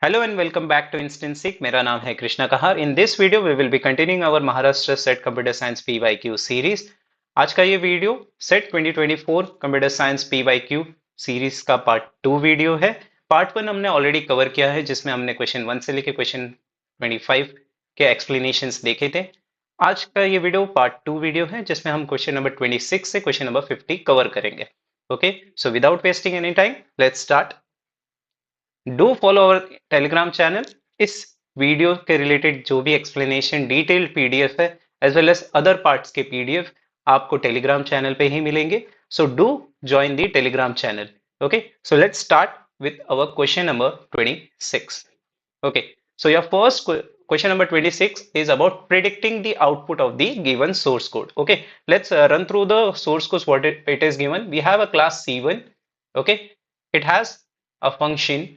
Hello and welcome back to Instant Seekh. मेरा नाम है कृष्णा कहार. In this video we will be continuing our Maharashtra SET Computer Science PYQ series. आज का ये video SET 2024 Computer Science PYQ series का part 2 video है. Part 1 हमने already cover किया है जिसमें हमने क्वेश्चन 1 से लेके क्वेश्चन 25 के एक्सप्लेनेशंस देखे थे. आज का ये वीडियो पार्ट 2 वीडियो है जिसमें हम क्वेश्चन नंबर 26 से क्वेश्चन नंबर 50 कवर करेंगे. Okay, so without wasting any time let's start. Do follow our Telegram channel. इस वीडियो के रिलेटेड जो भी एक्सप्लेनेशन डिटेल्ड पीडीएफ है as well as other parts के पीडीएफ आपको टेलीग्राम चैनल पे ही मिलेंगे. So do join the Telegram channel. Okay, so let's start with our question number 26. Okay, so your first question number 26 is about predicting the output of the given source code. Okay, let's run through the source code. What it is given. We have a class C1. Okay, it has a function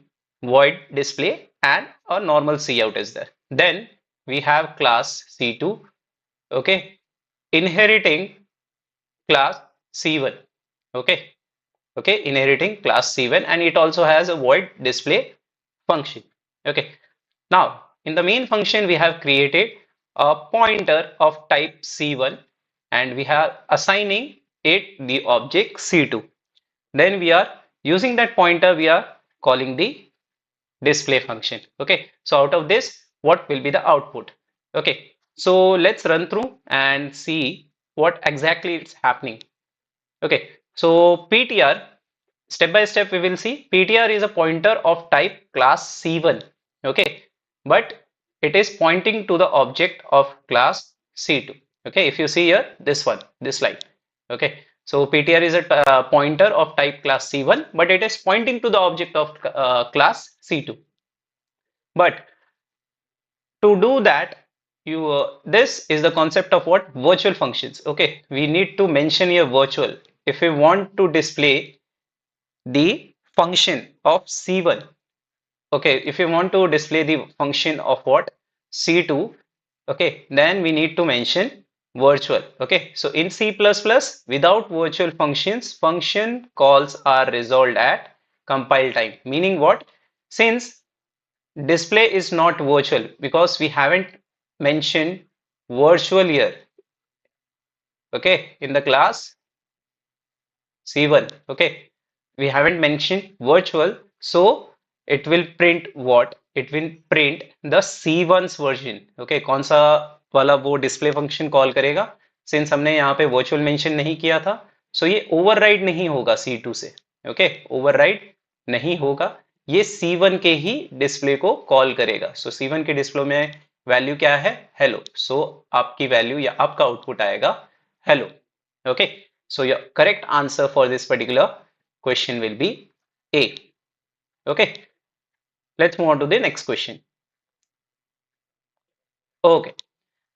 void display and a normal cout is there. Then we have class C2. Okay, inheriting class C1. Okay, inheriting class C1, and it also has a void display function. Okay, now in the main function we have created a pointer of type C1 and we have assigning it the object C2. Then we are using that pointer, we are calling the display function. Okay, so out of this what will be the output? Okay, so let's run through and see what exactly is happening. Okay, so PTR, step by step we will see. PTR is a pointer of type class C1. Okay, but it is pointing to the object of class C2. Okay, if you see here this one, this line. Okay, so PTR is a pointer of type class C1, but it is pointing to the object of class C2. But to do that, this is the concept of what? Virtual functions. Okay, we need to mention here virtual. If we want to display the function of C1, okay, if you want to display the function of what? C2, okay, then we need to mention virtual. Okay, so in C++, without virtual functions, function calls are resolved at compile time. Meaning what? Since display is not virtual because we haven't mentioned virtual here. Okay, in the class C1. Okay, we haven't mentioned virtual, so it will print what? It will print the C1's version. Okay, कौन सा वाला वो display function call करेगा? Since हमने यहाँ पे virtual mention नहीं किया था, so ये override नहीं होगा C2 से. Okay, override नहीं होगा, ये C1 के ही display को call करेगा. So C1 के display में value क्या है? Hello. So आपकी value या आपका output आएगा hello. Okay, so your correct answer for this particular question will be A. Okay, let's move on to the next question. Okay,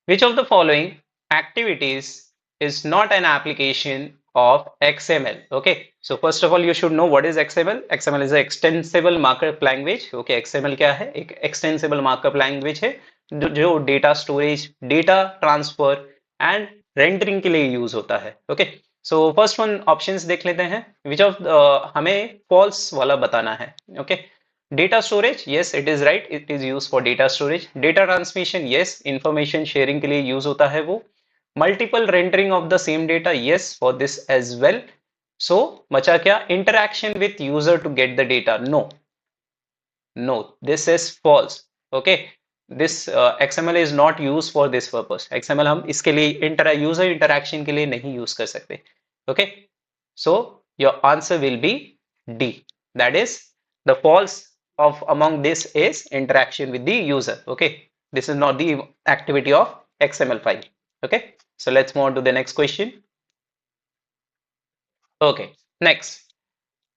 which of the following activities is not an application of XML? Okay, so first of all you should know what is XML. XML is a extensible markup language. Okay, XML क्या है? एक extensible markup language है जो data storage, data transfer and rendering के लिए use होता है. Okay, so first one options देख लेते हैं. Which of हमें false वाला बताना है. Okay, data storage, yes, it is right, it is used for data storage. Data transmission, yes, information sharing के लिए use होता है वो. Multiple rendering of the same data, yes, for this as well. So बचा क्या? Interaction with user to get the data, no, this is false. Okay, this XML is not used for this purpose. XML हम इसके लिए user interaction के लिए नहीं use कर सकते. Okay, so your answer will be D. That is the false of among this is interaction with the user. Okay, this is not the activity of XML file. Okay, so let's move on to the next question. Okay, next,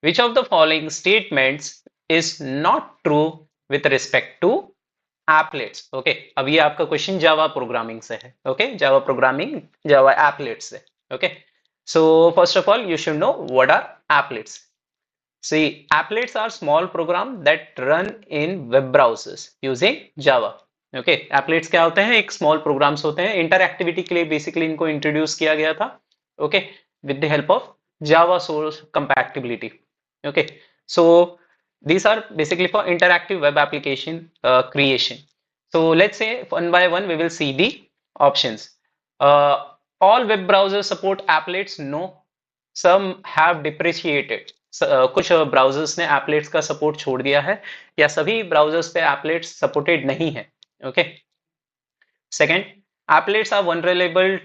which of the following statements is not true with respect to applets? Okay, अब ये आपका question Java programming से है. Okay, Java programming, जावा एप्लेट्स से. Okay, so first of all you should know what are applets. See, applets are small programs that run in web browsers using Java. Okay, applets क्या होते हैं? एक small programs होते हैं. Interactivity के लिए basically इनको introduce किया गया था. Okay, with the help of Java source compatibility. Okay, so These are basically for interactive web application creation. So let's say one by one we will see the options. Uh, all web browsers support applets? No. Some have depreciated. कुछ browsers ने एप्लेट्स का support छोड़ दिया है या सभी browsers पे एप्लेट्स supported नहीं है. Okay. Second, applets are vulnerable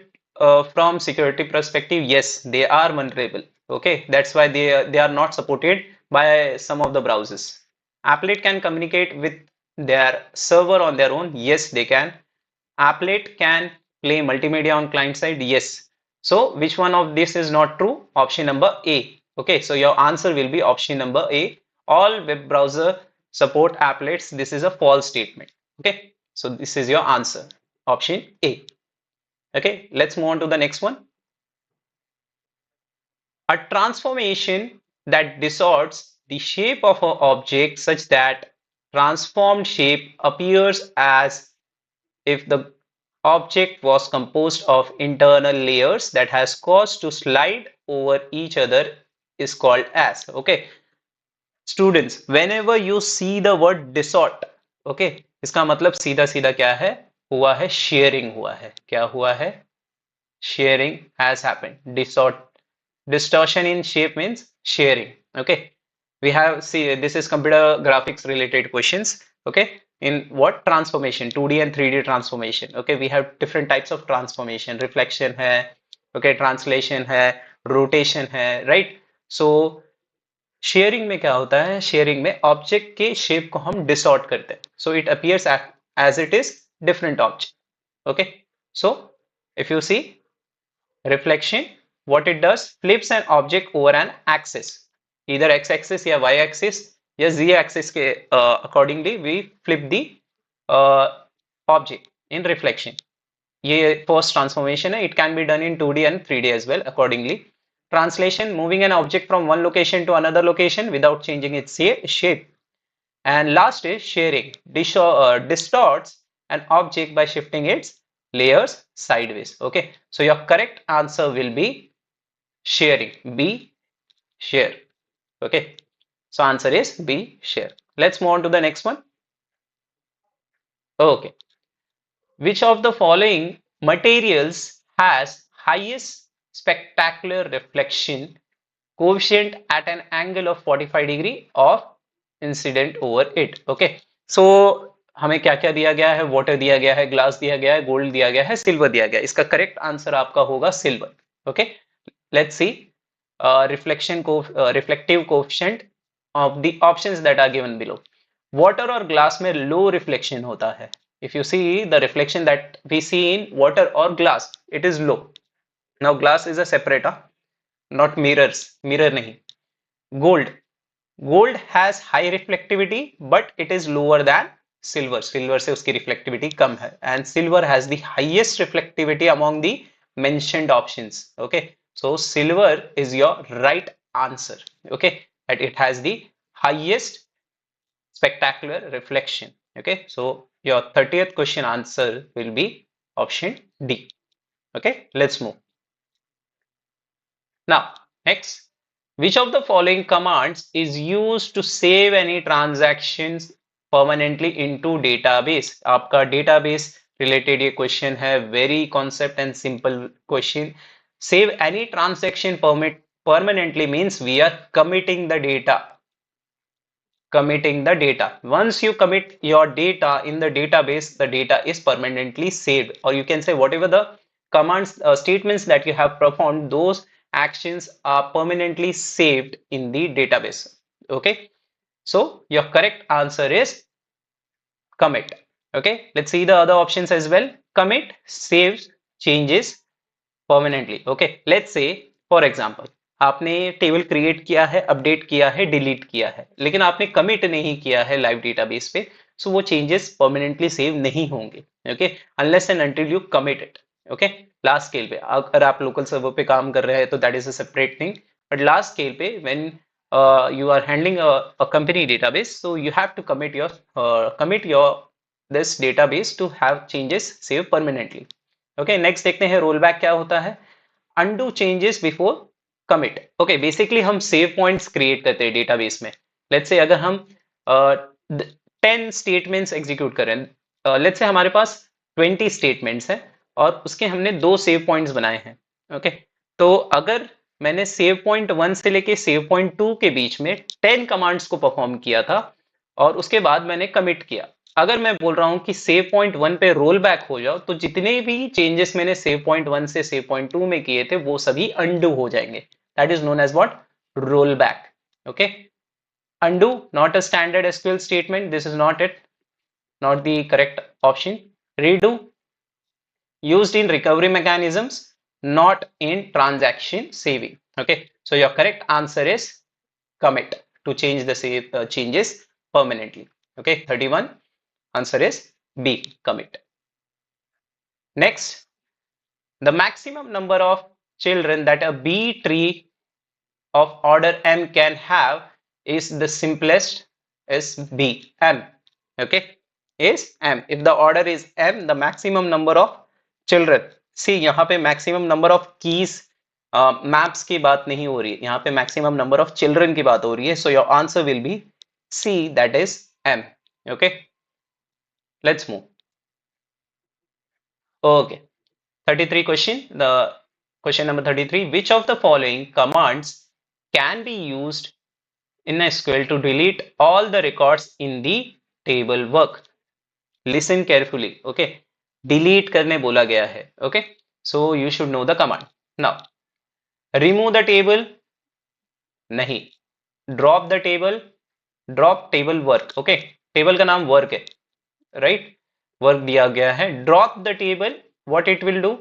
from security perspective. Yes, they are vulnerable. Okay, that's why they are not supported by some of the browsers. Applet can communicate with their server on their own. Yes, they can. Applet can play multimedia on client side. Yes. So which one of this is not true? Option number A. Okay, so your answer will be option number A. All web browser support applets. This is a false statement. Okay, so this is your answer. Option A. Okay, let's move on to the next one. A transformation that distorts the shape of an object such that transformed shape appears as if the object was composed of internal layers that has caused to slide over each other is called as. Okay, students, whenever you see the word distort, okay, इसका मतलब सीधा सीधा क्या है, हुआ है sharing हुआ है. क्या हुआ है? Sharing has happened. Distortion in shape means sharing. Okay, we have, see, this is computer graphics related questions. Okay, in what transformation, 2D and 3D transformation. Okay, we have different types of transformation. Reflection है, okay, translation है, rotation है, right? So sharing में क्या होता है? Sharing में object के shape को हम डिसऑर्ट करते हैं. So it appears as it is different object. Okay, so if you see reflection, what it does, flips an object over an axis, either x-axis या y-axis या z-axis के accordingly we flip the object in reflection. ये first transformation है. It can be done in 2D and 3D as well accordingly. Translation, moving an object from one location to another location without changing its shape. And last is sharing, distorts an object by shifting its layers sideways. Okay, so your correct answer will be sharing, B, share. Okay, so answer is B, share. Let's move on to the next one. Okay, which of the following materials has highest spectacular reflection coefficient at an angle of 45 degree of incident over it? Okay, so हमें क्या क्या दिया गया है? Water दिया गया है, glass दिया गया है, गोल्ड दिया गया है, सिल्वर दिया गया है. इसका करेक्ट आंसर आपका होगा silver. Okay, let's see reflection को reflective coefficient of the options that are given below. Water और ग्लास में लो रिफ्लेक्शन होता है. If you see the reflection that we see in water और glass, it is low. Now glass is a separator, not mirrors, mirror नहीं. Gold has high reflectivity but it is lower than silver. Silver से उसकी reflectivity कम है. And silver has the highest reflectivity among the mentioned options. Okay, so silver is your right answer. Okay, that it has the highest spectacular reflection. Okay, so your 30th question answer will be option D. Okay, let's move. Now next, which of the following commands is used to save any transactions permanently into database? आपका database related ये question है, very concept and simple question. Save any transaction permanently means we are committing the data. Committing the data. Once you commit your data in the database, the data is permanently saved. Or you can say whatever the commands, statements that you have performed, those actions are permanently saved in the database. Okay, so your correct answer is commit. Okay, let's see the other options as well. Commit saves changes permanently. Okay, let's say for example आपने table create किया है, update किया है, delete किया है, लेकिन आपने commit नहीं किया है लाइव डेटाबेस पे, सो वो चेंजेस परमानेंटली सेव नहीं होंगे. Okay, unless and until you commit it. Okay, last scale पे अगर आप लोकल सर्वर पे काम कर रहे हैं तो that is a separate thing, but last scale पे when you are handling a company database, so you have to commit your this database to have changes saved permanently. Okay, next देखते हैं roll back क्या होता है. Undo changes before commit. Okay, basically हम save points create करते हैं database में. Let's say अगर हम 10 स्टेटमेंट्स एग्जीक्यूट करें, लेट्स से हमारे पास 20 स्टेटमेंट्स हैं और उसके हमने 2 सेव पॉइंट्स बनाए हैं। ओके, तो अगर मैंने सेव पॉइंट 1 से लेके सेव पॉइंट 2 के बीच में 10 कमांड्स को परफॉर्म किया था और उसके बाद मैंने कमिट किया, अगर मैं बोल रहा हूं कि सेव पॉइंट 1 पे रोल बैक हो जाओ, तो जितने भी चेंजेस मैंने सेव पॉइंट 1 से सेव पॉइंट 2 में किए थे वो सभी अंडू हो जाएंगे। That is known as what? Roll back. Okay, undo, not a standard SQL statement, this is not it, not the correct option. Redo, used in recovery mechanisms, not in transaction saving. Okay, so your correct answer is commit, to change the save changes permanently. Okay, 31 answer is B, commit. Next, the maximum number of children that a B tree of order M can have is the simplest, is B, M. Okay, is M. If the order is M, the maximum number of children. See, यहाँ पे maximum number of keys, maps की बात नहीं हो रही है, यहाँ पे maximum number of children की बात हो रही है. So your answer will be C, that is M. Okay, let's move. Okay, 33 question. The question number 33. Which of the following commands can be used in SQL to delete all the records in the table work? Listen carefully. Okay, delete करने बोला गया है. Okay, so you should know the command. Now, remove the table, नहीं. Drop the table, drop table work. Okay, table का नाम work है, right? Work दिया गया है. Drop the table, what it will do?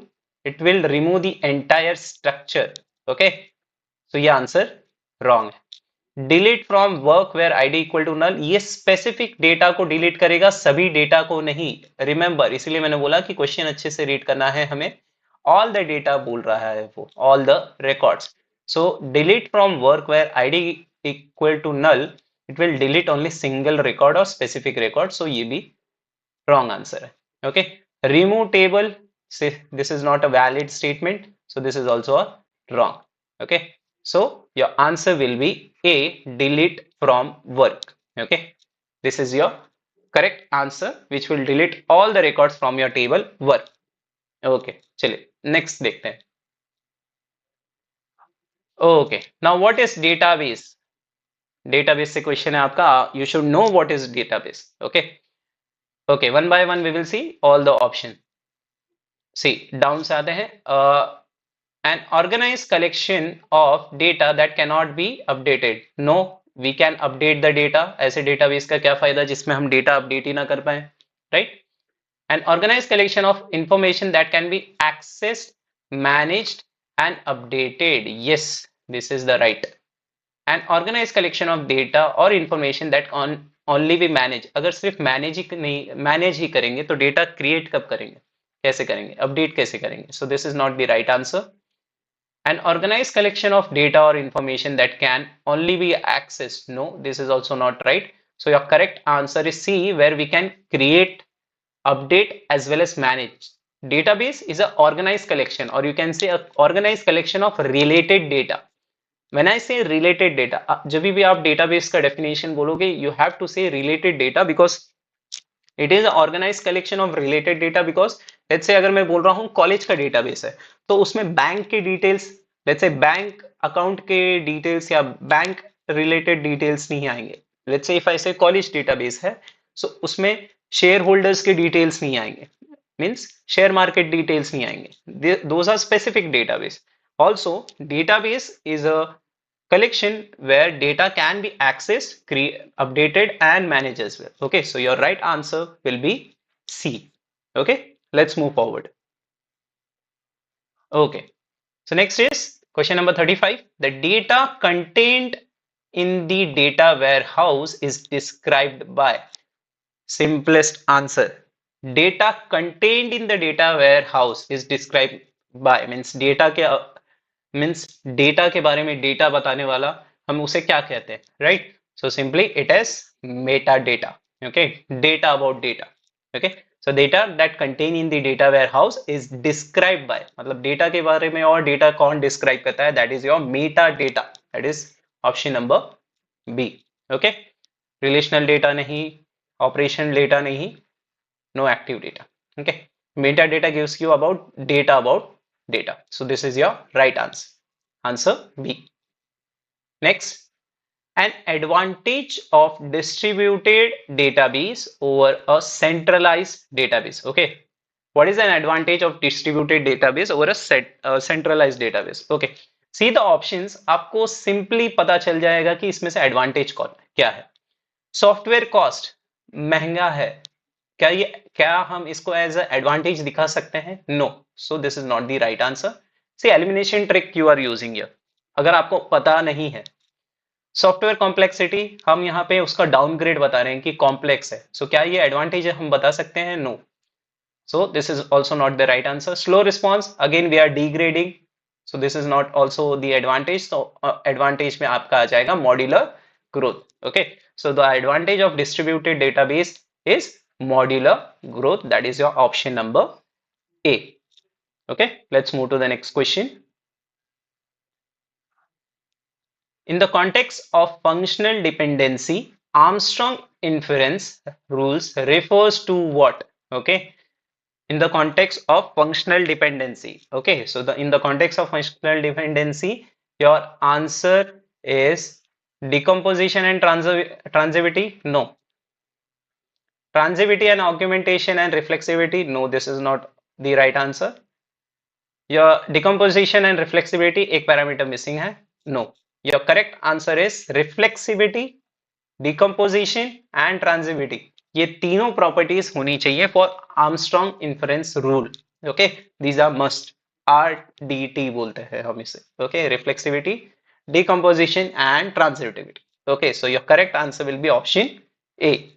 It will remove the entire structure. Okay, so ये answer wrong है. Delete from work where ID equal to null, ये specific data को डिलीट करेगा, सभी डेटा को नहीं. रिमेंबर, इसलिए मैंने बोला कि क्वेश्चन अच्छे से रीड करना है हमें. ऑल द डेटा बोल रहा है वो, all the records. So delete from work where ID equal to null, it will delete only single record और स्पेसिफिक रिकॉर्ड. सो ये भी रॉन्ग आंसर है. Okay, remove table, this is not a valid statement, so this is also a wrong. Okay, so your answer will be A, delete from work. Okay, this is your correct answer, which will delete all the records from your table work. Okay, चलिए next देखते हैं. Okay, now what is database? Database से question है आपका, you should know what is database. Okay, okay, one by one we will see all the option. See, down से आते हैं. An organized collection of data that cannot be updated. No, we can update the data. ऐसे database का क्या फायदा जिसमें हम data update ही ना कर पाए, right? An organized collection of information that can be accessed, managed and updated. Yes, this is the right. An organized collection of data or information that only be managed. अगर सिर्फ manage ही करेंगे तो data create कब करेंगे, कैसे करेंगे, update कैसे करेंगे? So this is not the right answer. An organized collection of data or information that can only be accessed. No, this is also not right. So your correct answer is C, where we can create, update as well as manage. Database is an organized collection, or you can say an organized collection of related data. When I say related data, जब भी आप database का definition बोलोगे, you have to say related data because it is an organized collection of related data. Because let's say अगर मैं बोल रहा हूँ कॉलेज का डेटाबेस है, तो उसमें बैंक के details, let's say bank account के डिटेल्स या बैंक रिलेटेड डिटेल्स नहीं आएंगे. लेट्स से इफ आई से कॉलेज डेटाबेस है, सो उसमें शेयर होल्डर्स के डिटेल्स नहीं आएंगे, मीन्स शेयर मार्केट डिटेल्स नहीं आएंगे. Those are specific database. Also database is a collection where data can be accessed, updated and managed as well. Okay, so your right answer will be C. Okay, let's move forward. Okay, so next is question number 35. The data contained in the data warehouse is described by. Simplest answer, data contained in the data warehouse is described by means data के means data के बारे में data बताने वाला हम उसे क्या कहते हैं, right? So simply it is meta data. Okay, data about data. Okay, so data that contain in the data warehouse is describe by, मतलब डेटा के बारे में और डेटा कौन डिस्क्राइब करता है, that is your meta data. That is option number B. Okay, relational data नहीं, operation data नहीं, no active data. Okay, metadata gives you about data. So this is your right answer. Answer B. Next, an advantage of distributed database over a centralized database. Okay, what is an advantage of distributed database over a centralized database? Okay, see the options, आपको simply पता चल जाएगा कि इसमें से advantage कौन है, क्या है. सॉफ्टवेयर कॉस्ट महंगा है, क्या हम इसको एज अ एडवांटेज दिखा सकते हैं? No, so this is not the right answer. See elimination trick you are using here, अगर आपको पता नहीं है. सॉफ्टवेयर कॉम्प्लेक्सिटी, हम यहाँ पे उसका डाउनग्रेड बता रहे हैं कि कॉम्प्लेक्स है, सो क्या ये एडवांटेज है हम बता सकते हैं? No, so this is also not the right answer. Slow response, again we are degrading, so this is not also the advantage. तो एडवांटेज में आपका आ जाएगा modular growth. Okay, so the advantage of distributed database is modular growth. That is your option number A. Okay, let's move to the next question. In the context of functional dependency, Armstrong inference rules refers to what? Okay, in the context of functional dependency. Okay, so in the context of functional dependency, your answer is decomposition and transitivity. No. Transitivity and augmentation and reflexivity. No, this is not the right answer. Your decomposition and reflexivity, एक parameter missing है. No, your correct answer is reflexivity, decomposition and transitivity. ये तीनों properties होनी चाहिए for Armstrong inference rule. Okay, these are must. RDT बोलते हैं हम इसे. Okay, reflexivity, decomposition and transitivity. Okay, so your correct answer will be option A.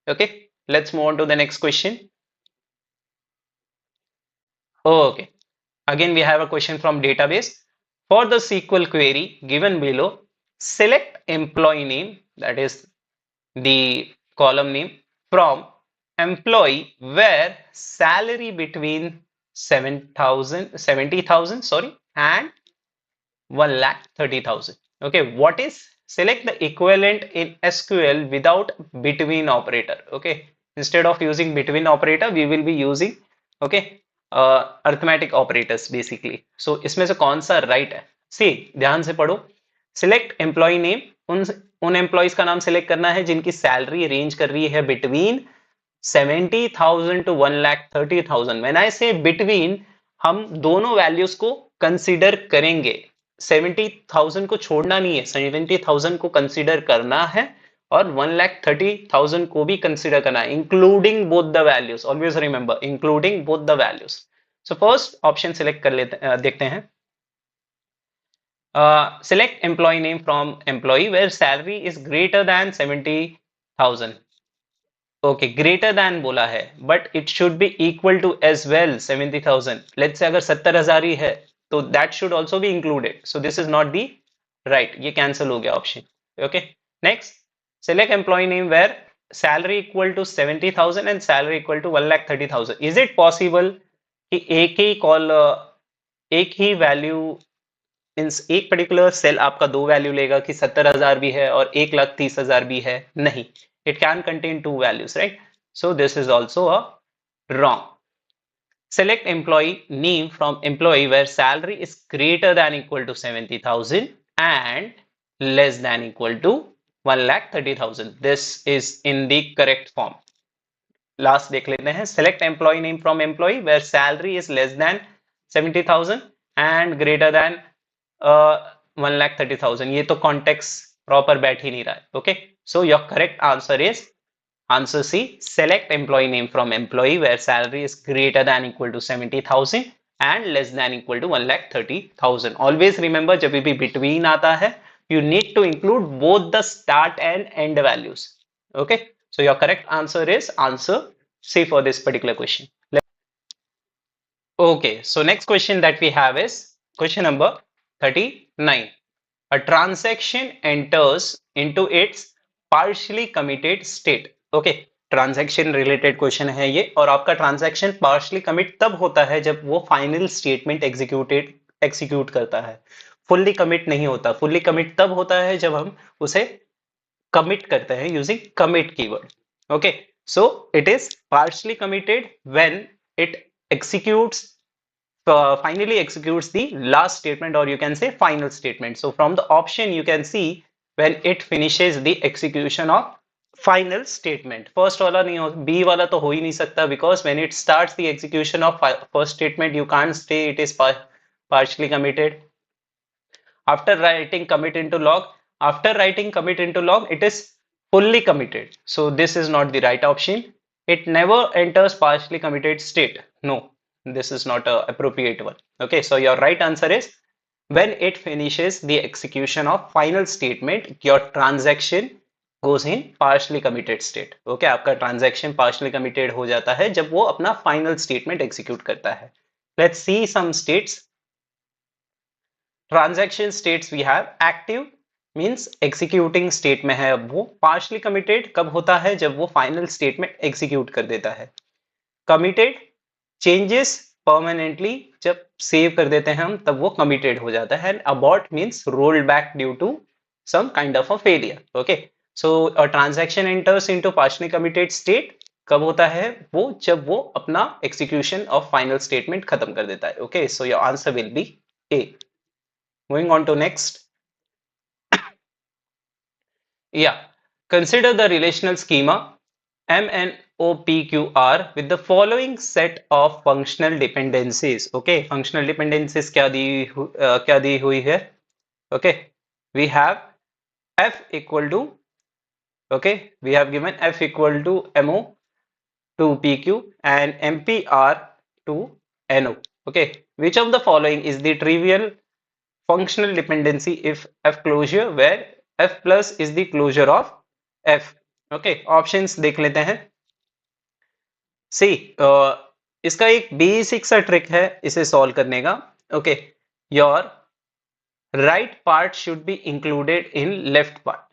Okay, let's move on to the next question. Okay, again we have a question from database. For the SQL query given below, select employee name, that is the column name, from employee where salary between 70,000 sorry and 1,30,000. Okay, what is, select the equivalent in SQL without between operator. Okay, instead of using between operator we will be using okay arithmetic operators basically. So इसमें से कौन सा right है? See, ध्यान से पढ़ो. Select employee name, उन employees का नाम सिलेक्ट करना है जिनकी सैलरी रेंज कर रही है between 70,000 to 1,30,000. When I say between, हम दोनों वैल्यूज को कंसिडर करेंगे. 70,000 को छोड़ना नहीं है, 70,000 को कंसिडर करना है और 1,30,000 को भी कंसिडर करना है, including both the values. Always remember, including both the values. So first option select कर लेते देखते हैं. Select employee name from employee where salary is greater than 70,000. Okay, greater than बोला है, but it should be equal to as well 70,000. Let's say अगर 70,000 ही है तो that should also be included. So this is not the right, ये cancel हो गया option. Okay, next, select employee name where salary equal to 70,000 and salary equal to 1,30,000. Is it possible कि एक ही वैल्यू मींस एक particular cell आपका दो value लेगा कि 70,000 भी है और 1,30,000 भी है? नहीं, it can contain two values, right? So this is also a wrong. Select employee name from employee where salary is greater than equal to 70,000 and less than equal to 1,30,000. This is in the correct form. Last देख लेते हैं. Select employee name from employee where salary is less than 70,000 and greater than 1,30,000. ये तो context proper बैठ ही नहीं रहा है. Okay, so your correct answer is answer C. Select employee name from employee where salary is greater than equal to 70,000 and less than equal to 1,30,000. Always remember, जब भी between आता है, you need to include both the start and end values. Okay, so your correct answer is answer C for this particular question. Okay, so next question that we have is question number 39. A transaction enters into its partially committed state. Okay, transaction related question है ये, और आपका transaction partially commit तब होता है जब वो final statement execute करता है. फुल्ली कमिट नहीं होता. फुल्ली कमिट तब होता है जब हम उसे commit करते हैं using commit keyword. Okay, so it is partially committed when it executes finally executes the last statement, or you can say final statement. So from the option you can see when it finishes the execution of final statement. First वाला नहीं हो, B वाला तो हो ही नहीं सकता, because when it starts the execution of first statement you can't say it is partially committed. After writing commit into log, it is fully committed. So this is not the right option. It never enters partially committed state. No, this is not a appropriate one. Okay, so your right answer is when it finishes the execution of final statement, your transaction goes in partially committed state. Okay, आपका transaction partially committed हो जाता है जब वो अपना final statement execute करता है. Let's see some states. Transaction states we have active means executing state में है अब वो. Partially committed कब होता है? जब वो final statement execute कर देता है. Committed changes permanently जब save कर देते हैं हम तब वो committed हो जाता है. And abort means rolled back due to some kind of a failure. Okay, so a transaction enters into partially committed state कब होता है? वो जब वो अपना execution of final statement खत्म कर देता है. Okay, so your answer will be A. Moving on to next. Yeah, consider the relational schema MNOPQR with the following set of functional dependencies. Okay, functional dependencies क्या दी हुई है? Okay, we have F equal to, okay, we have given F equal to MO to PQ and MPR to NO. Okay, which of the following is the trivial functional dependency if F closure where F plus is the closure of F? Okay, options देख लेते हैं. See, इसका एक basic सा trick है इसे solve करने का. Okay, your right part should be included in left part.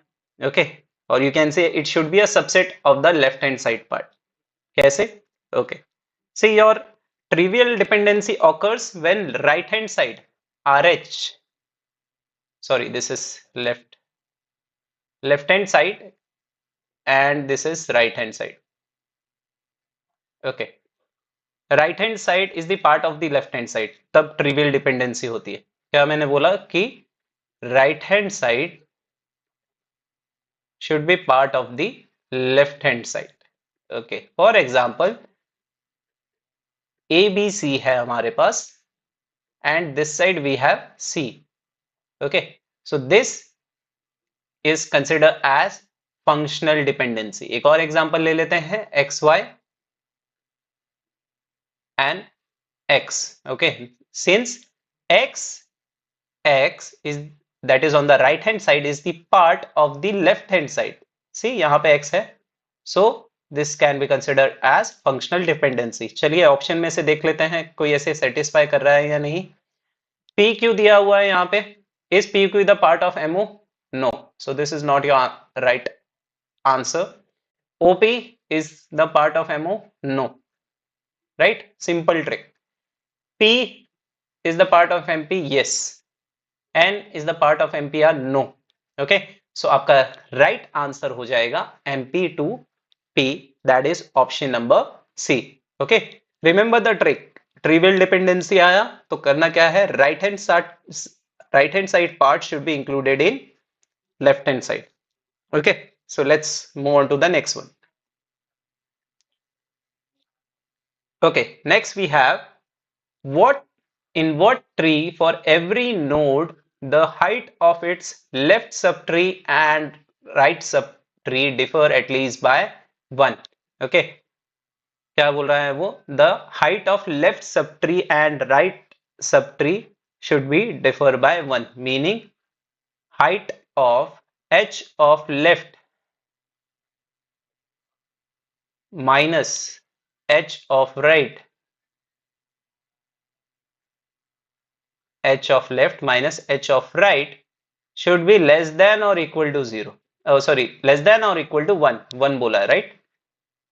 Okay, or you can say it should be a subset of the left hand side part. कैसे? Okay, see, your trivial dependency occurs when right hand side RH, sorry, this is left hand side and this is right hand side. Okay, right hand side is the part of the left hand side, तब trivial dependency होती है. क्या मैंने बोला कि right hand side should be part of the left hand side. Okay, for example ABC है हमारे पास and this side we have C. Okay, so this is considered as functional dependency. एक और एग्जांपल ले लेते हैं XY and X. Okay, since X is that is on the right hand side is the part of the left hand side. See, यहाँ पे X है, so this can be considered as functional dependency. चलिए option में से देख लेते हैं कोई ऐसे सेटिस्फाई कर रहा है या नहीं. PQ दिया हुआ है यहाँ पे. Is PQ the part of MO? No, so this is not your right answer. OP is the part of MO? No. Right? Simple trick. P is the part of MP? Yes. N is the part of MPR? No. Okay, so आपका right answer हो जाएगा MP to P, that is option number C. Okay, remember the trick. Trivial dependency आया तो करना क्या है? right hand side part should be included in left hand side. Okay, so let's move on to the next one. Okay, next we have in what tree for every node the height of its left subtree and right subtree differ at least by 1. Okay, क्या बोल रहा है वो? The height of left subtree and right subtree should be differ by 1, meaning height of h of left minus h of right, h of left minus h of right should be less than or equal to 0. Oh, sorry, less than or equal to 1. 1 बोला है, right?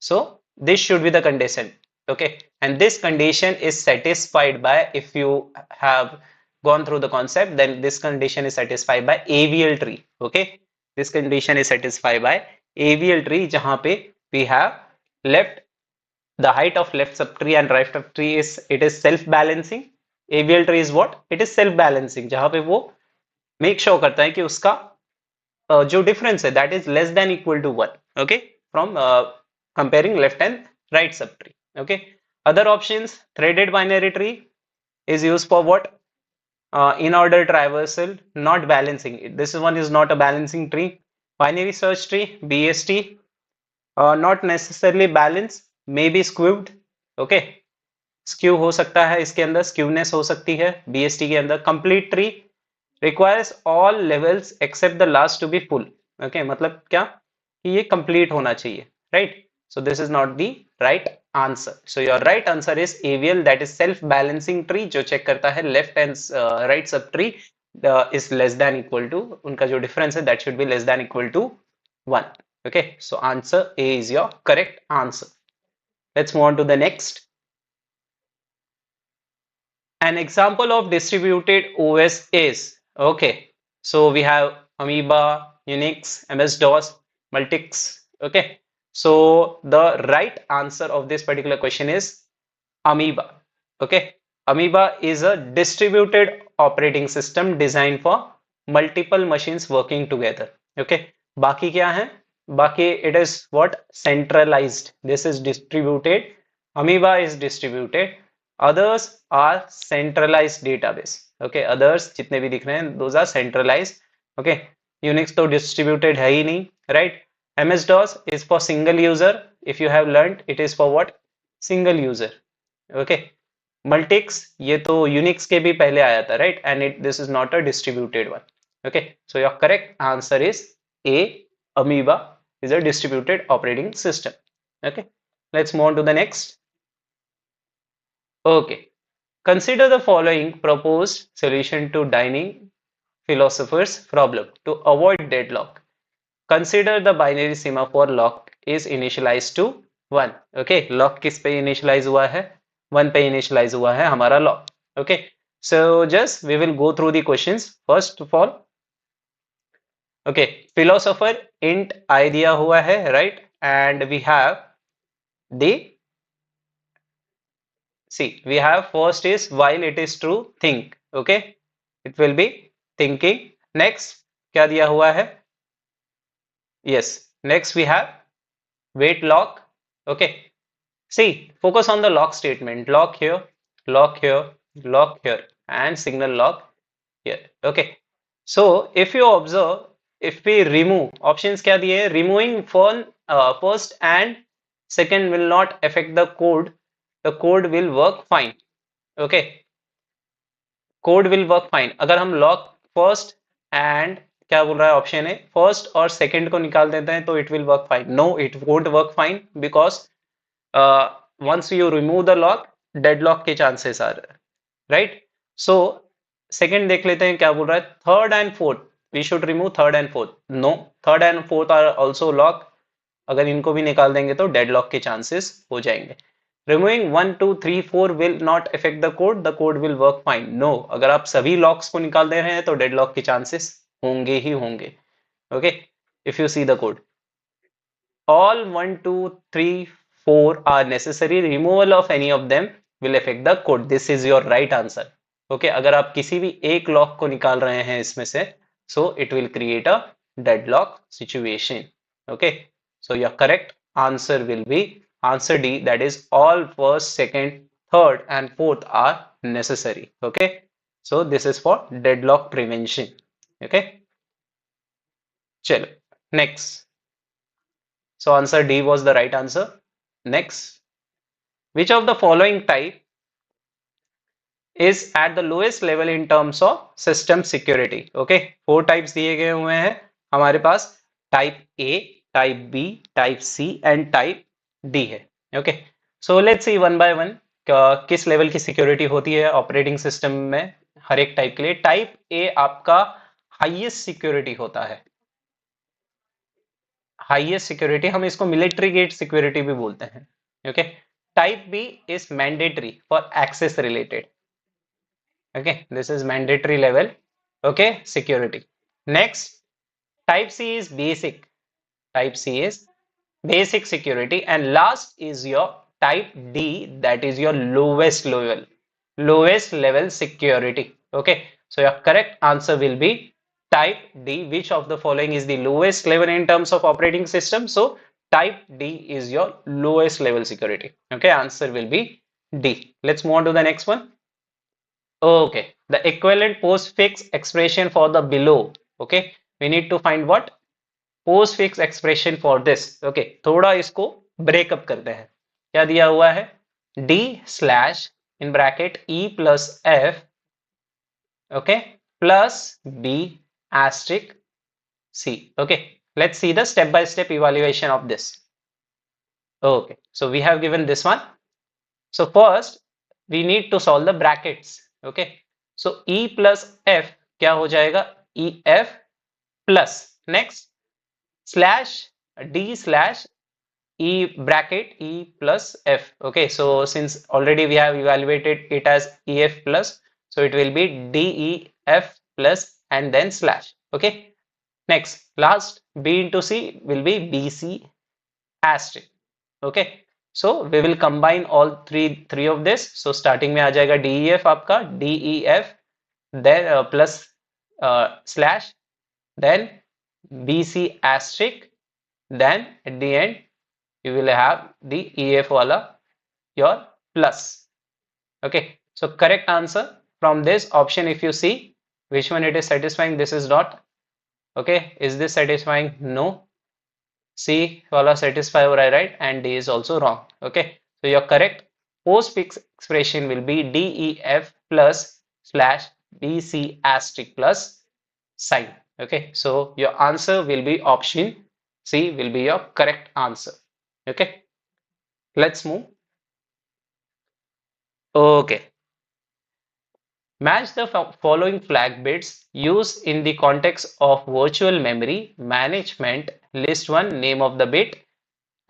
So this should be the condition. Okay, and this condition is satisfied by, if you have gone through the concept, then this condition is satisfied by AVL tree. Okay, This condition is satisfied by AVL tree, जहां पे we have left the height of left subtree and right subtree is self balancing. AVL tree is what? It is self balancing, जहां पे वो make sure करता है कि उसका जो difference है that is less than equal to 1. Okay, from comparing left and right subtree. Okay, other options, threaded binary tree is used for what? In order traversal, not balancing. This one is not a balancing tree. Binary search tree, BST, not necessarily balance, may be skewed. Okay, skew हो सकता है इसके अंदर, skewness हो सकती है BST के अंदर. Complete tree requires all levels except the last to be full. Okay, मतलब क्या कि ये complete होना चाहिए, right? So this is not the right answer. So your right answer is AVL, that is self balancing tree, जो check करता है left and right subtree is less than equal to, उनका जो difference है that should be less than equal to 1. Okay, so answer A is your correct answer. Let's move on to the next. An example of distributed OS is, okay, so we have Amoeba, Unix, MS-DOS, Multics. Okay, so the right answer of this particular question is Amoeba. Okay, Amoeba is a distributed operating system designed for multiple machines working together. Okay, बाकी क्या है? बाकी it is what? Centralized. This is distributed. Amoeba is distributed. Others are centralized database. Okay, others जितने भी दिख रहे हैं those are centralized. Okay, Unix तो distributed है ही नहीं, right? MS-DOS is for single user. If you have learned, it is for what? Single user. Okay, Multics ये तो Unix के भी पहले आया था, right? And this is not a distributed one. Okay, so your correct answer is A. Amoeba is a distributed operating system. Okay, let's move on to the next. Okay, consider the following proposed solution to dining philosopher's problem to avoid deadlock. Consider the binary semaphore lock is initialized to 1. Okay, lock किस पे initialize हुआ है? 1 पे initialize हुआ है हमारा lock. Okay, so just we will go through the questions. First of all, okay, philosopher int I दिया हुआ है, right? And we have the, see, we have first is while it is true think. Okay, it will be thinking. Next क्या दिया हुआ है? Yes, next we have wait lock. Okay, see, focus on the lock statement. Lock here, lock here, lock here, and signal lock here. Okay, so if you observe, if we remove, options क्या दिए हैं? Removing first and second will not affect the code. The code will work fine. Okay, code will work fine. अगर हम lock first and क्या बोल रहा है option है फर्स्ट और सेकंड को निकाल देते हैं तो it will work fine. No, it won't work fine because once you remove the lock, deadlock के chances are, right? So second देख लेते हैं क्या बोल रहा है. Third and fourth, we should remove third and fourth. No, third and fourth are also lock. अगर इनको भी निकाल देंगे तो deadlock के chances हो जाएंगे. Removing 1, 2, 3, 4 will not affect the code will work fine. No, अगर आप सभी locks को निकाल दे रहे हैं तो deadlock के chances होंगे ही होंगे. Okay, if you see the code, all 1, 2, 3, 4 are necessary. Removal of any of them will affect the code. This is your right answer. Okay, अगर आप किसी भी एक लॉक को निकाल रहे हैं इसमें से, so it will create a deadlock situation. Okay, so your correct answer will be answer D, that is all first, second, third and fourth are necessary. Okay, so this is for deadlock prevention. Okay, chalo, next. So answer D was the right answer. Next, which of the following type is at the lowest level in terms of system security? Okay, 4 types दिए गए हुए हैं हमारे पास. Type A, Type B, Type C and Type D है. Okay, so let's see one by one किस level की security होती है ऑपरेटिंग सिस्टम में हर एक टाइप के लिए. टाइप ए आपका हाईएस्ट सिक्योरिटी होता है. हाईएस्ट सिक्योरिटी, हम इसको मिलिट्री गेट सिक्योरिटी भी बोलते हैं. Okay, type B is mandatory for access related. Okay, this is mandatory level. Okay, security. Next, Type C is basic. Type C is basic security, and last is your type D, that is your lowest level security. Okay, so your correct answer will be type D. Which of the following is the lowest level in terms of operating system? So type D is your lowest level security. Okay, answer will be D. Let's move on to the next one. Okay, the equivalent postfix expression for the below. Okay, we need to find what postfix expression for this. Okay, थोड़ा इसको breakup करते हैं. क्या दिया हुआ है? D slash in bracket E plus F, okay, plus B asterisk C. Okay, let's see the step-by-step evaluation of this. Okay, so we have given this one. So first we need to solve the brackets. Okay, so E plus F क्या हो जाएगा? EF plus next slash D slash E bracket E plus F. Okay, so since already we have evaluated it as EF plus, so it will be DEF plus and then slash. Okay, next last B into C will be BC asterisk. Okay, so we will combine all three of this. So starting में आ जाएगा DEF आपका DEF, then plus slash, then BC asterisk, then at the end you will have the EF wala your plus. Okay, so correct answer from this option, if you see which one it is satisfying, this is not. Okay, is this satisfying? No. C wala satisfy हो रहा है, right? And D is also wrong. Okay, so your correct postfix expression will be DEF plus slash BC asterisk plus sign. Okay, so your answer will be option C will be your correct answer. Okay, let's move. Okay, match the following flag bits used in the context of virtual memory management. List 1 name of the bit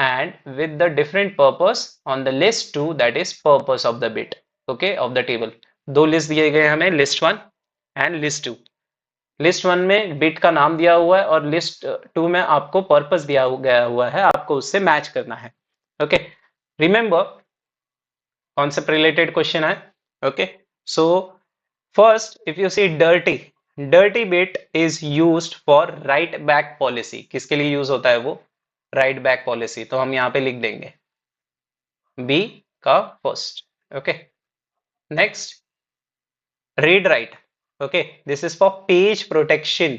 and with the different purpose on the list 2, that is purpose of the bit. Okay, of the table. दो list दिए गए हमें, list 1 and list 2. List 1 में bit का नाम दिया हुआ है और लिस्ट 2 में आपको पर्पस दिया गया हुआ है, आपको उससे मैच करना है. Okay, remember concept related question है. Okay, so first if you see dirty bit is used for write back policy. किसके लिए यूज होता है वो? Write back policy. तो हम यहाँ पे लिख देंगे बी का first. Okay, next read write. Okay, this is for page protection.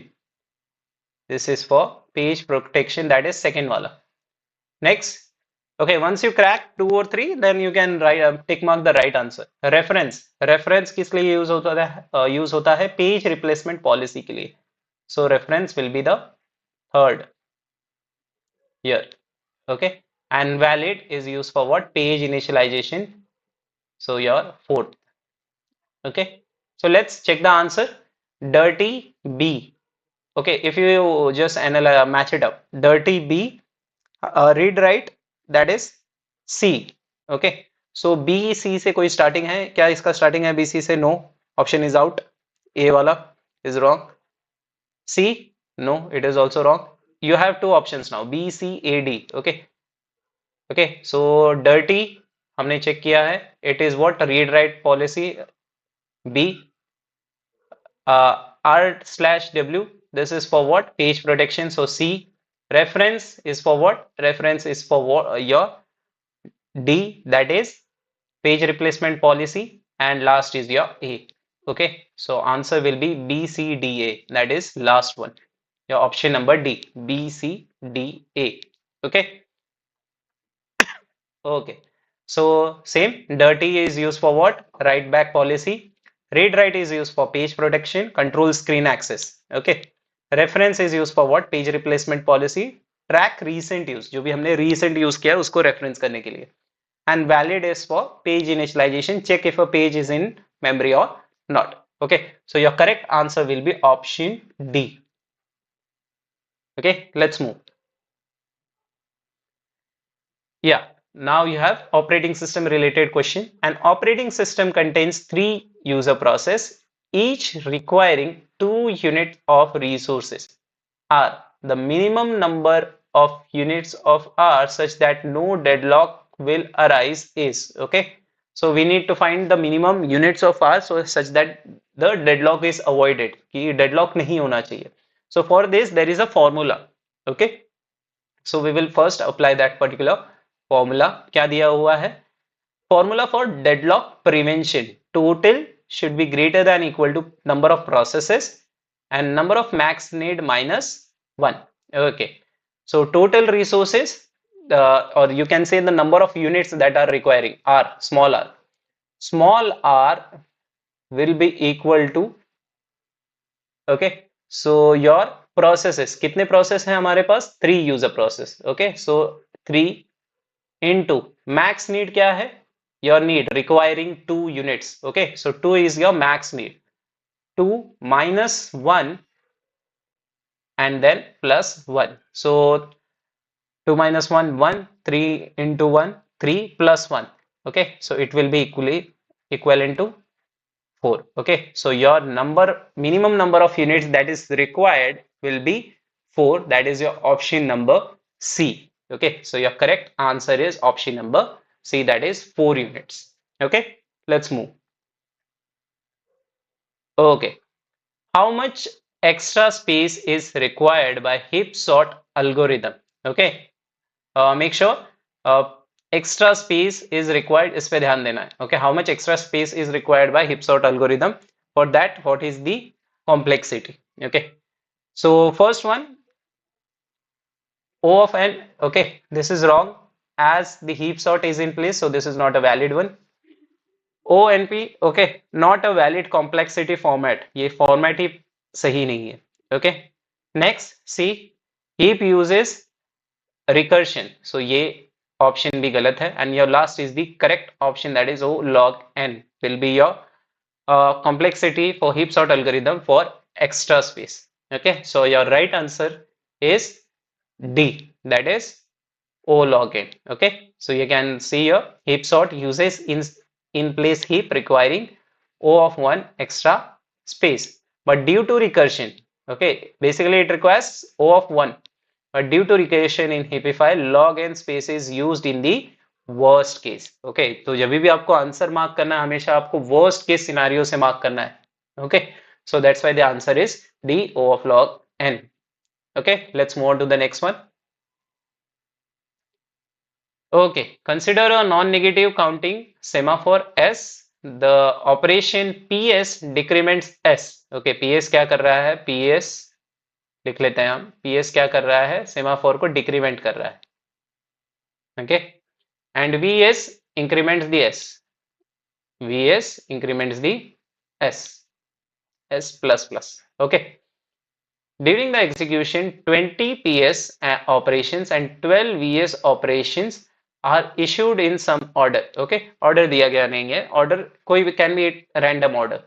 This is for page protection, that is second wala. Next, okay, once you crack 2 or 3, then you can write tick mark the right answer. reference किस लिए use होता है? Page replacement policy के लिए. So reference will be the third here. Okay, and valid is used for what? Page initialization. So your fourth. Okay, so let's check the answer. Dirty B. Okay, if you just match it up, dirty B, read write, that is C. Okay, so B C से कोई starting है क्या? इसका starting है B C से? No, option is out. A वाला is wrong. C, no, it is also wrong. You have two options now, B C A D. Okay, okay, so dirty हमने check किया है, it is what? Read write policy. B, R/W, this is for what? Page protection. So C. Reference is for what? Reference is for what? Your D, that is page replacement policy, and last is your A. Okay, so answer will be B C D A, that is last one, your option number D, B C D A. Okay, okay, so same, dirty is used for what? Write back policy. Read write is used for page protection, control screen access. Okay, reference is used for what? Page replacement policy. Track recent use, जो भी हमने recent use किया है उसको reference करने के लिए. And valid is for page initialization, check if a page is in memory or not. Okay, so your correct answer will be option D. Okay, let's move. Yeah, now you have operating system related question. An operating system contains 3 user process, each requiring 2 units of resources, are the minimum number of units of R such that no deadlock will arise is. Okay, so we need to find the minimum units of R so such that the deadlock is avoided, कि deadlock नहीं होना चाहिए. So for this there is a formula. Okay, so we will first apply that particular formula. क्या दिया हुआ है? Formula for deadlock prevention: total should be greater than equal to number of processes and number of max need minus 1. Okay, so total resources, or you can say the number of units that are requiring, r, small r will be equal to, okay, so your processes, कितने process हैं हमारे पास? 3 user process. Okay, so 3 into max need क्या है? Your need requiring 2 units. Okay, so 2 is your max need. 2 minus 1 and then plus 1. So 2 minus 1, 1, 3 into 1, 3 plus 1. Okay, so it will be equivalent to 4. Okay, so your minimum number of units that is required will be 4. That is your option number C. Okay, so your correct answer is option number C, that is 4 units. Okay, let's move. Okay, how much extra space is required by heap sort algorithm? Okay, make sure extra space is required, इस पे ध्यान देना है. Okay, how much extra space is required by heap sort algorithm? For that, what is the complexity? Okay, so first one, O of n. Okay, this is wrong as the heap sort is in place, so this is not a valid one. ONP, okay, not a valid complexity format. ये format ही सही नहीं है. Okay, next C, heap uses recursion, so ये option भी गलत है. And your last is the correct option, that is O log n will be your complexity for heap sort algorithm for extra space. Okay, so your right answer is D, that is O log n. Okay, so you can see your heap sort uses in place heap requiring O of 1 extra space, but due to recursion, okay, basically it requires O of 1, but due to recursion in heapify, log n space is used in the worst case. Okay, तो जब भी आपको answer mark करना है हमेशा आपको worst case scenario से mark करना है. Okay, so that's why the answer is D, O of log n. Okay, let's move on to the next one. Okay, consider a non-negative counting semaphore S. The operation PS decrements S. Okay, PS क्या कर रहा है? PS लिख लेते हैं हम. PS क्या कर रहा है? सेमाफोर को डिक्रीमेंट कर रहा है. Okay, and VS increments the S. VS increments the S. S plus plus. Okay. During the execution, 20 PS operations and 12 VS operations are issued in some order. Okay, order दिया गया नहीं है. Order कोई भी can be a random order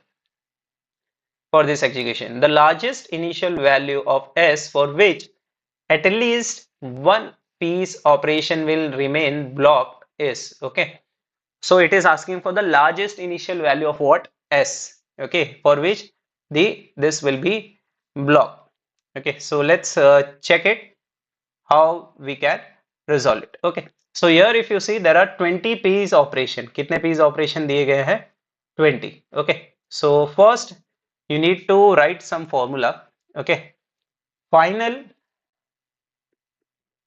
for this execution. The largest initial value of S for which at least one piece operation will remain blocked is. Okay, so it is asking for the largest initial value of what? S. Okay, for which this will be blocked. Okay, so let's check it how we can resolve it. Okay, so here if you see there are 20 piece operation. कितने piece operation दिए गए हैं? 20. Okay, so first you need to write some formula. Okay, final,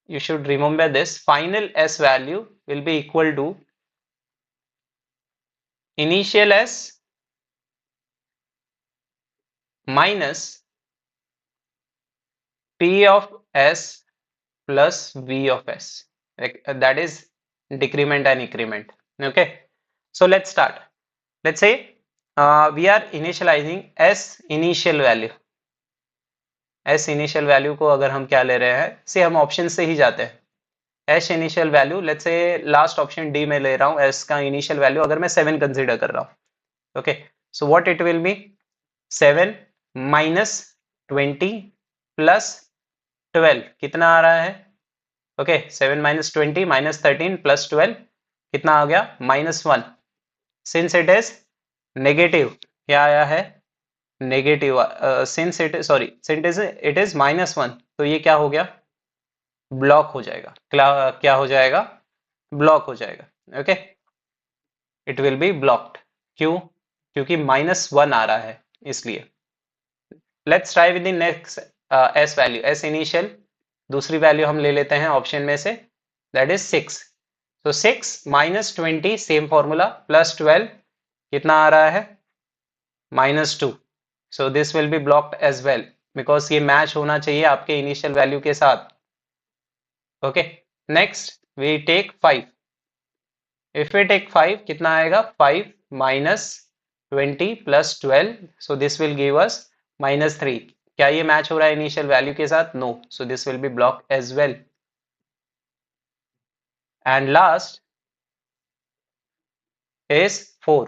you should remember this, final S value will be equal to initial S minus P of S plus V of S. That is decrement and increment. Okay, so let's start. Let's say we are initializing S initial value. S initial value को अगर हम क्या ले रहे हैं, से हम option से ही जाते हैं. S initial value, let's say last option D में ले रहा हूँ. S का initial value अगर मैं 7 कंसिडर कर रहा हूँ. Okay, so what it will be? 7 minus 20 plus 12 कितना आ रहा है? Okay, 7 minus 20 minus 13 plus 12 कितना आ गया? -1. Since it is negative, क्या आया है? Negative. Since it is, sorry, since it is -1, तो ये क्या हो गया, ब्लॉक हो जाएगा। क्या हो जाएगा, ब्लॉक हो जाएगा। Okay, it will be blocked. क्यों, क्योंकि -1 आ रहा है इसलिए। Let's try with the next S value, S initial. दूसरी वैल्यू हम ले लेते हैं ऑप्शन में से, दैट इज 6। तो 6 -20 सेम फॉर्मूला, +12 कितना आ रहा है, -2। So this will be blocked as well, because ये मैच होना चाहिए आपके इनिशियल वैल्यू के साथ। Okay, next we take 5। If we take 5 कितना आएगा, 5 -20 +12, so this will give us -3। क्या ये मैच हो रहा है इनिशियल वैल्यू के साथ, no, so this will be block as well. And last is 4।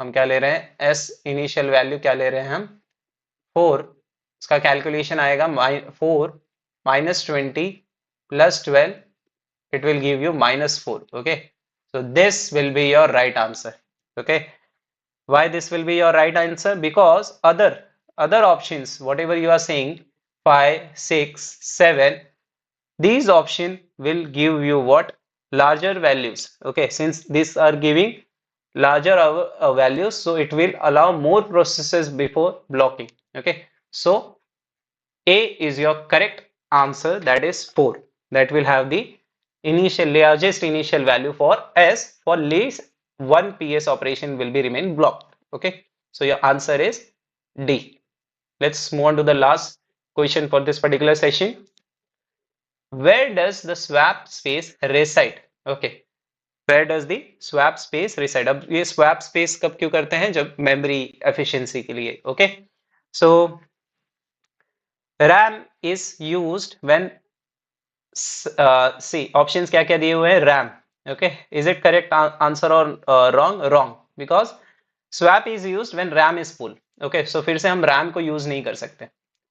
हम क्या ले रहे हैं, एस इनिशियल वैल्यू क्या ले रहे हैं हम, 4। इसका कैलकुलेशन आएगा 4 -20 +12, it will give you -4. Okay, so this will be your right answer. Okay, why this will be your right answer, because other options whatever you are saying, 5 6 7, these option will give you what, larger values. Okay, since these are giving larger values, so it will allow more processes before blocking. Okay, so A is your correct answer, that is 4. That will have the largest initial value for S. For least one PS operation will be remain blocked. Okay, so your answer is D. Let's move on to the last question for this particular session. Where does the swap space reside? Okay, where does the swap space reside? अब ये swap space कब क्यों करते हैं, जब memory efficiency के लिए. Okay, so RAM is used when see options क्या क्या दिए हुए हैं, RAM. Okay, is it correct answer or wrong? Wrong, because swap is used when RAM is full. Okay, so फिर से हम RAM को use नहीं कर सकते,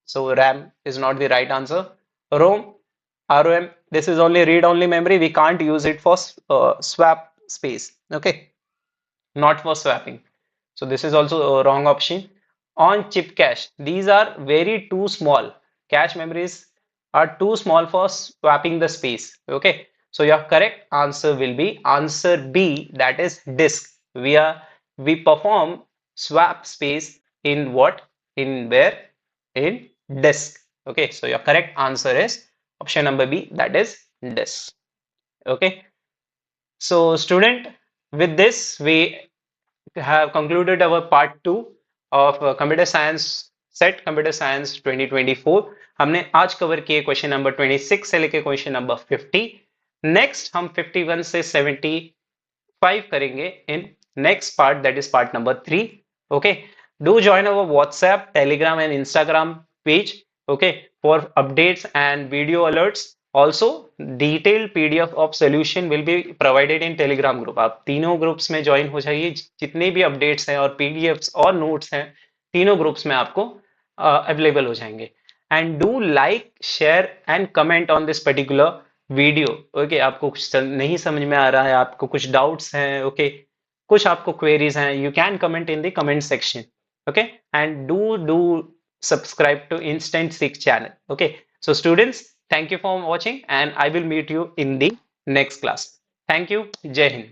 so RAM is not the right answer. ROM, this is only read only memory, we can't use it for swap space. Okay, not for swapping, so this is also a wrong option. On chip cache, these are very too small, cache memories are too small for swapping the space. Okay, so your correct answer will be answer B, that is disk. We perform swap space in what, in where, in disk. Okay, so your correct answer is option number B, that is disk. Okay, so student, with this we have concluded our part 2 of computer science set computer science 2024. हमने आज cover किए question number 26 से लेके question number 50। Next हम 51 से 75 करेंगे in next part, that is part number 3. Okay, do join our WhatsApp, Telegram and Instagram page, okay, for updates and video alerts. Also, detailed PDF of solution will be provided in Telegram group. आप तीनों groups में join हो जाइए, जितने भी updates हैं और PDFs और नोट्स हैं, तीनों ग्रुप्स में आपको अवेलेबल हो जाएंगे. And do like, share and comment on this particular video. Okay, आपको कुछ नहीं समझ में आ रहा है, आपको कुछ डाउट्स हैं, ओके, कुछ आपको क्वेरीज हैं, you can comment in the comment section. Okay, and do subscribe to Instant Seekh channel. Okay, so students, thank you for watching and I will meet you in the next class. Thank you. Jai Hind.